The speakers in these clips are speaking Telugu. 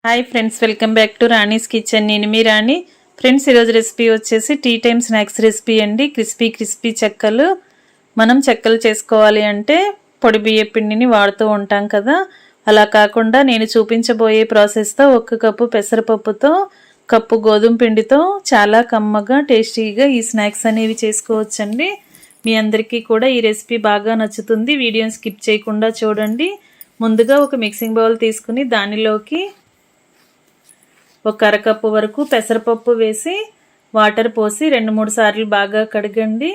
Hi friends, welcome back to Rani's kitchen. నేను మీ రాణి. ఫ్రెండ్స్, ఈరోజు రెసిపీ వచ్చేసి టీ టైమ్ స్నాక్స్ రెసిపీ అండి. క్రిస్పీ చెక్కలు. మనం చెక్కలు చేసుకోవాలి అంటే పొడి బియ్య పిండిని వాడుతూ ఉంటాం కదా, అలా కాకుండా నేను చూపించబోయే ప్రాసెస్తో 1 కప్పు పెసరపప్పుతో, కప్పు గోధుమ పిండితో చాలా కమ్మగా టేస్టీగా ఈ స్నాక్స్ అనేవి చేసుకోవచ్చండి. మీ అందరికీ కూడా ఈ రెసిపీ బాగా నచ్చుతుంది. వీడియోని స్కిప్ చేయకుండా చూడండి. ముందుగా ఒక మిక్సింగ్ బౌల్ తీసుకుని దానిలోకి 1 అరకప్పు వరకు పెసరపప్పు వేసి వాటర్ పోసి 2-3 సార్లు బాగా కడగండి.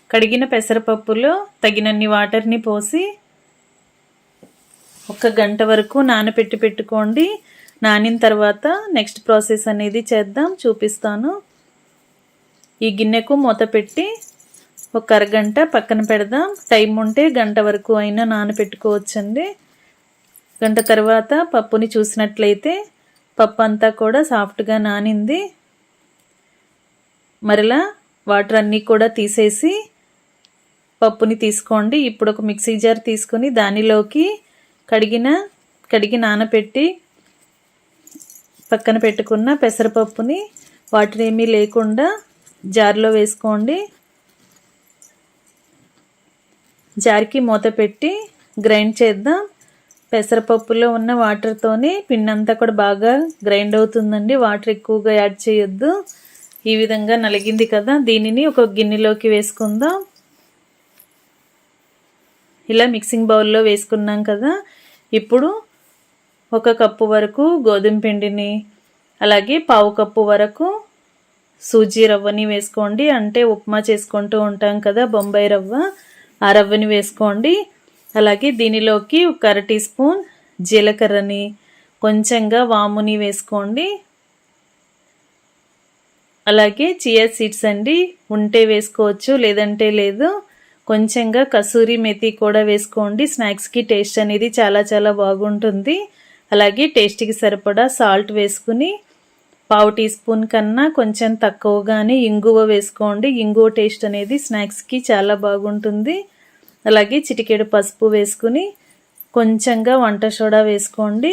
కడిగిన పెసరపప్పులో తగినన్ని వాటర్ని పోసి 1 గంట వరకు పెట్టుకోండి. నానిన తర్వాత నెక్స్ట్ ప్రాసెస్ అనేది చేద్దాం, చూపిస్తాను. ఈ గిన్నెకు మూత పెట్టి 1 అరగంట పక్కన పెడదాం. టైం ఉంటే గంట వరకు అయినా నానబెట్టుకోవచ్చండి. గంట తర్వాత పప్పుని చూసినట్లయితే పప్పు అంతా కూడా సాఫ్ట్గా నానింది. మరలా వాటర్ అన్నీ కూడా తీసేసి పప్పుని తీసుకోండి. ఇప్పుడు ఒక మిక్సీ జార్ తీసుకుని దానిలోకి కడిగి నానబెట్టి పక్కన పెట్టుకున్న పెసరపప్పుని వాటర్ ఏమీ లేకుండా జార్లో వేసుకోండి. జార్కి మూత పెట్టి గ్రైండ్ చేద్దాం. పెసరపప్పులో ఉన్న వాటర్తోనే పిండి అంతా కూడా బాగా గ్రైండ్ అవుతుందండి. వాటర్ ఎక్కువగా యాడ్ చేయొద్దు. ఈ విధంగా నలిగింది కదా, దీనిని ఒక గిన్నెలోకి వేసుకుందాం. ఇలా మిక్సింగ్ బౌల్లో వేసుకున్నాం కదా, ఇప్పుడు 1 కప్పు వరకు గోధుమ పిండిని, అలాగే 1/2 కప్పు వరకు సూజీ రవ్వని వేసుకోండి. అంటే ఉప్మా చేసుకుంటూ ఉంటాం కదా, బొంబాయి రవ్వ, ఆ రవ్వని వేసుకోండి. అలాగే దీనిలోకి 1 అర టీ స్పూన్ జీలకర్రని, కొంచెంగా వాముని వేసుకోండి. అలాగే చియా సీడ్స్ అండి, ఉంటే వేసుకోవచ్చు, లేదంటే లేదు. కొంచెంగా కసూరి మెతి కూడా వేసుకోండి. స్నాక్స్కి టేస్ట్ అనేది చాలా బాగుంటుంది. అలాగే టేస్ట్కి సరిపడా సాల్ట్ వేసుకుని 1/2 టీ స్పూన్ కన్నా కొంచెం తక్కువగానే ఇంగువ వేసుకోండి. ఇంగువ టేస్ట్ అనేది స్నాక్స్కి చాలా బాగుంటుంది. అలాగే చిటికెడు పసుపు వేసుకుని కొంచెంగా వంట సోడా వేసుకోండి.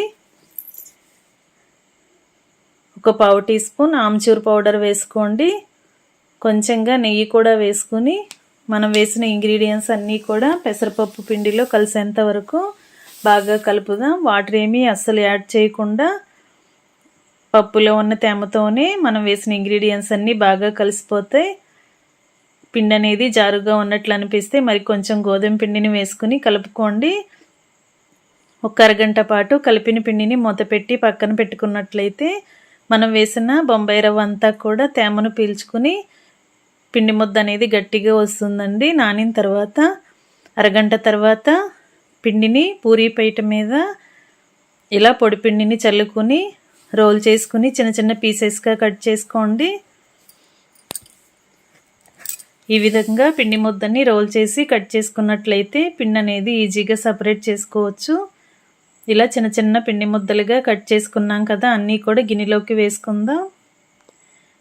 1/2 టీ స్పూన్ ఆమ్చూర్ పౌడర్ వేసుకోండి. కొంచెంగా నెయ్యి కూడా వేసుకుని మనం వేసిన ఇంగ్రీడియంట్స్ అన్నీ కూడా పెసరపప్పు పిండిలో కలిసేంత వరకు బాగా కలుపుదాం. వాటర్ ఏమీ అస్సలు యాడ్ చేయకుండా పప్పులో ఉన్న తేమతోనే మనం వేసిన ఇంగ్రీడియంట్స్ అన్నీ బాగా కలిసిపోతాయి. పిండి అనేది జారుగా ఉన్నట్లు అనిపిస్తే మరి కొంచెం గోధుమ పిండిని వేసుకుని కలుపుకోండి. 1 అరగంట పాటు కలిపిన పిండిని మూత పెట్టి పక్కన పెట్టుకున్నట్లయితే మనం వేసిన బొంబాయి రవ్వ అంతా కూడా తేమను పీల్చుకుని పిండి ముద్ద అనేది గట్టిగా వస్తుందండి. నానిన తర్వాత అరగంట తర్వాత పిండిని పూరీ పైట మీద ఇలా పొడి పిండిని చల్లుకుని రోల్ చేసుకుని చిన్న పీసెస్గా కట్ చేసుకోండి. ఈ విధంగా పిండి ముద్దని రోల్ చేసి కట్ చేసుకున్నట్లయితే పిండి అనేది ఈజీగా సపరేట్ చేసుకోవచ్చు. ఇలా చిన్న పిండి ముద్దలుగా కట్ చేసుకున్నాం కదా, అన్నీ కూడా గిన్నెలోకి వేసుకుందాం.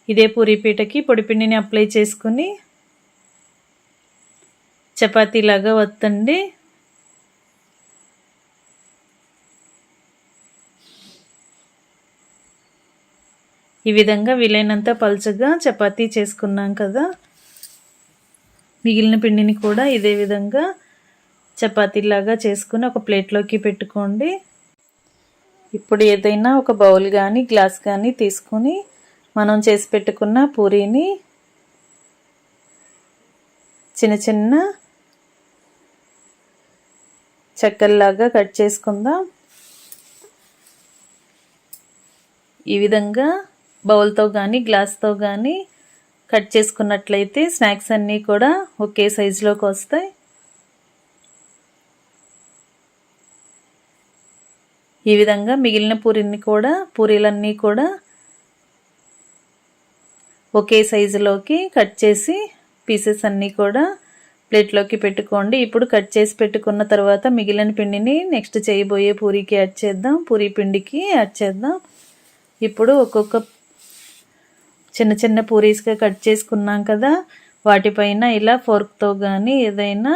ఇదే పూరీపీటకి పొడి పిండిని అప్లై చేసుకుని చపాతీలాగా వత్తండి. ఈ విధంగా వీలైనంత పలుచగా చపాతీ చేసుకున్నాం కదా, మిగిలిన పిండిని కూడా ఇదే విధంగా చపాతీలాగా చేసుకుని ఒక ప్లేట్లోకి పెట్టుకోండి. ఇప్పుడు ఏదైనా ఒక బౌల్ కానీ గ్లాస్ కానీ తీసుకుని మనం చేసి పెట్టుకున్న పూరీని చిన్న చెక్కల్లాగా కట్ చేసుకుందాం. ఈ విధంగా బౌల్తో కానీ గ్లాస్తో కానీ కట్ చేసుకున్నట్లయితే స్నాక్స్ అన్నీ కూడా ఒకే సైజులోకి వస్తాయి. ఈ విధంగా మిగిలిన పూరీలన్నీ కూడా ఒకే సైజులోకి కట్ చేసి పీసెస్ అన్నీ కూడా ప్లేట్లోకి పెట్టుకోండి. ఇప్పుడు కట్ చేసి పెట్టుకున్న తర్వాత మిగిలిన పిండిని నెక్స్ట్ చేయబోయే పూరీకి యాడ్ చేద్దాం, పూరీ పిండికి యాడ్ చేద్దాం. ఇప్పుడు ఒక్కొక్క చిన్న పూరీస్గా కట్ చేసుకున్నాం కదా, వాటిపైన ఇలా ఫోర్క్తో కానీ ఏదైనా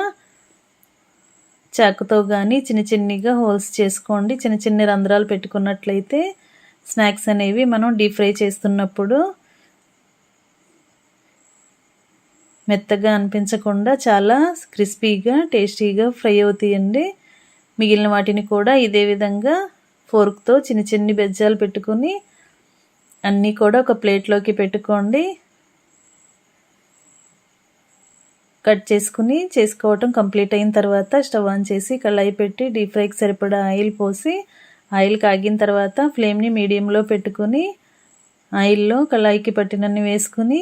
చాకుతో కానీ చిన్నగా హోల్స్ చేసుకోండి. చిన్న రంధ్రాలు పెట్టుకున్నట్లయితే స్నాక్స్ అనేవి మనం డీప్ ఫ్రై చేస్తున్నప్పుడు మెత్తగా అనిపించకుండా చాలా క్రిస్పీగా టేస్టీగా ఫ్రై అవుతాయండి. మిగిలిన వాటిని కూడా ఇదే విధంగా ఫోర్క్తో చిన్ని బెజ్జాలు పెట్టుకుని అన్నీ కూడా ఒక ప్లేట్లోకి పెట్టుకోండి. కట్ చేసుకుని చేసుకోవటం కంప్లీట్ అయిన తర్వాత స్టవ్ ఆన్ చేసి కళాయి పెట్టి డీప్ ఫ్రైకి సరిపడా ఆయిల్ పోసి ఆయిల్ కాగిన తర్వాత ఫ్లేమ్ని మీడియంలో పెట్టుకుని ఆయిల్లో కళాయికి పట్టినన్ని వేసుకుని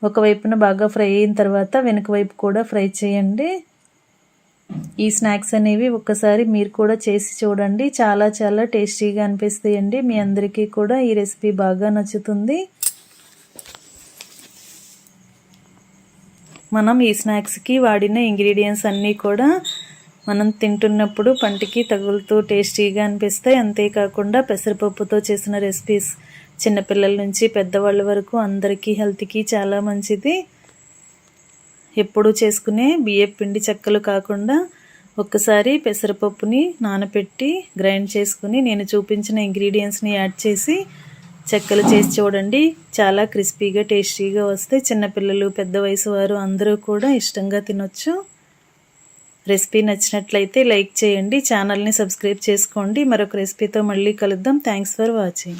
ఒకవైపున బాగా ఫ్రై అయిన తర్వాత వెనుక వైపు కూడా ఫ్రై చేయండి. ఈ స్నాక్స్ అనేవి ఒక్కసారి మీరు కూడా చేసి చూడండి. చాలా టేస్టీగా అనిపిస్తాయండి. మీ అందరికీ కూడా ఈ రెసిపీ బాగా నచ్చుతుంది. మనం ఈ స్నాక్స్కి వాడిన ఇంగ్రీడియంట్స్ అన్నీ కూడా మనం తింటున్నప్పుడు పంటికి తగులుతూ టేస్టీగా అనిపిస్తాయి. అంతేకాకుండా పెసరపప్పుతో చేసిన రెసిపీస్ చిన్నపిల్లల నుంచి పెద్దవాళ్ళ వరకు అందరికీ హెల్త్కి చాలా మంచిది. ఎప్పుడూ చేసుకునే బియ్యపు పిండి చెక్కలు కాకుండా ఒక్కసారి పెసరపప్పుని నానబెట్టి గ్రైండ్ చేసుకుని నేను చూపించిన ఇంగ్రీడియంట్స్ని యాడ్ చేసి చెక్కలు చేసి చూడండి. చాలా క్రిస్పీగా టేస్టీగా వస్తాయి. చిన్నపిల్లలు పెద్ద వయసు వారు అందరూ కూడా ఇష్టంగా తినొచ్చు. రెసిపీ నచ్చినట్లయితే లైక్ చేయండి. ఛానల్ని సబ్స్క్రైబ్ చేసుకోండి. మరొక రెసిపీతో మళ్ళీ కలుద్దాం. Thanks for watching.